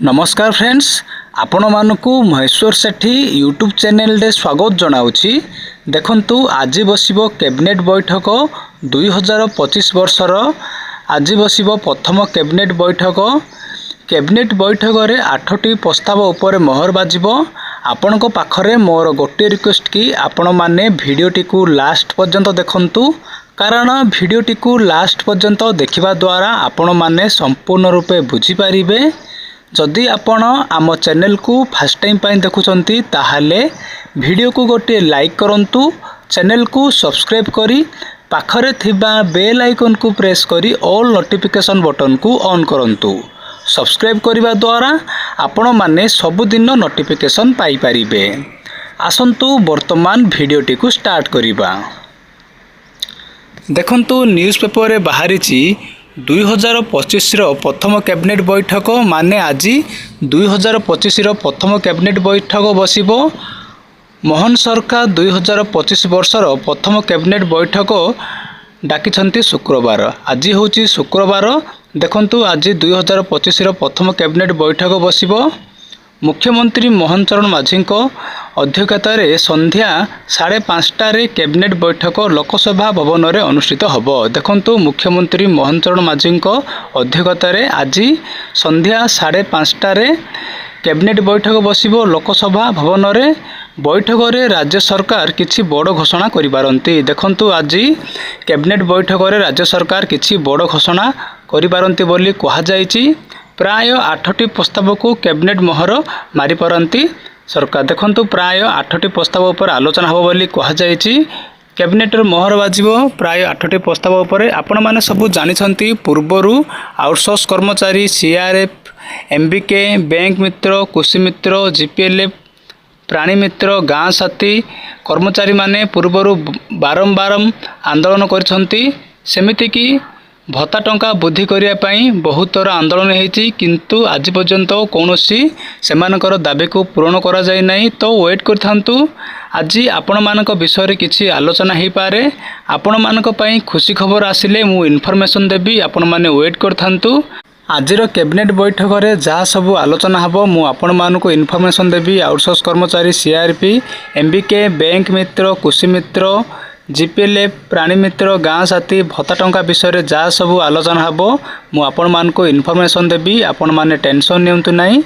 नमस्कार फ्रेंड्स, आपण मानकु महेश्वर सेठी YouTube channel रे स्वागत जनाउछि। देखंतु आज बसिबो कैबिनेट बैठक 2025 वर्षर आज बसिबो प्रथम कैबिनेट बैठक। कैबिनेट बैठक रे 8टी प्रस्ताव उपरे मोहर बाजिबो। आपणको पाखरे मोर गोटे रिक्वेस्ट कि आपण माने भिडियोटी को लास्ट पर्यंत देखंतु, कारण भिडियोटी को लास्ट पर्यंत देखिबा द्वारा आपण माने संपूर्ण रूपे बुझी पारिबे। जदि आपण आम चैनल को फर्स्ट टाइम पाई देखुचंती ताहाले वीडियो को गोटे लाइक करंतु, चैनल को सब्सक्राइब करी पाखरे थिबा बेल आइकन को प्रेस करी ऑल नोटिफिकेशन बटन को ऑन करंतु। सब्सक्राइब करिबा द्वारा आपण माने सबुदिन नोटिफिकेशन पाई पारिबे। आसंतु वर्तमान वीडियोटी को स्टार्ट करिबा। देखंतु न्यूज़ पेपर रे बाहरिची 2025 प्रथम कैबिनेट बैठक माने आज 2025 प्रथम कैबिनेट बैठक बसिबो। मोहन सरकार 2025 वर्षर प्रथम कैबिनेट बैठक डाकिछंती शुक्रवार। आज होची शुक्रवार। देखंतु आज 2025 प्रथम कैबिनेट बैठक बसिबो। मुख्यमंत्री मोहन चरण माझी अध्यक्षतार संध्या 5:30 कैबिनेट बैठक लोकसभा भवन में अनुष्ठित होबो। देखंतु मुख्यमंत्री मोहन चरण माझी अध्यक्षतार आज संध्या 5:30 कैबिनेट बैठक बसिबो लोकसभा भवन में। बैठक रे राज्य सरकार किछि बड़ घोषणा करिबारंती। देखंतु आज कैबिनेट बैठक रे राज्य सरकार किछि बड़ घोषणा करिबारंती बोली कहा जायछि। प्राय 8टी प्रस्ताव को कैबिनेट मोहर मारी पारंती सरकार। देखंतु प्राय 8टी प्रस्ताव पर आलोचना हो बोली कहा जायछि। कैबिनेट मोहर बाजिबो प्राय 8टी प्रस्ताव उपर। आपण माने सब जानिछंती पूर्वरु आउटसोर्स कर्मचारी सीआरएफ, एमबीके, बैंक मित्र, कृषि मित्र, जीपीएलएफ, प्राणी मित्र, गाँ साथी कर्मचारी माने पूर्वरु बारंबार आंदोलन करछंती। सेमिति कि भत्ता टंका वृद्धि करिया पई बहुत थर आंदोलन होती, किंतु आज पर्यंत कौनसी सेमानकर दाबी को पूरण करा जाय नहीं। तो वेट करथांतु, आज आपण मानक विषय रे किछि आलोचना हो पारे। आपण मानक पई खुशी खबर आसिले मु इनफॉरमेशन देबी, आपण माने वेट करथांतु। आजिर कैबिनेट बैठक रे जहाँ सब आलोचना हबो मु आपण मानक इनफॉरमेशन देबी। आउटसोर्स कर्मचारी सीआरपी, एमबीके, बैंक मित्र, कृषि मित्र, जीपीएलएफ, प्राणी मित्र, गाँ साथी भत्ता टंका विषय में जहाँ सब आलोचना हेबो मु आपण मानक इनफॉरमेशन देबी। आपण माने टेंशन नियंतु नहीं।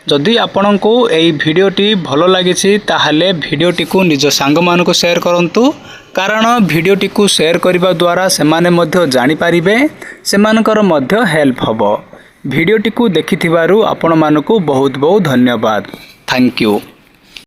जदि आपण को एई वीडियोटी भलो लागिछि ताहाले वीडियोटी को निज सांग मानक शेयर करंतु, कारण वीडियोटी को शेयर करबा द्वारा सेमाने मध्य जानि पारिबे, सेमानकर मध्य हेल्प हबो। वीडियोटी को देखिथिबारु आपण मानक बहुत बहुत धन्यवाद। Thank you.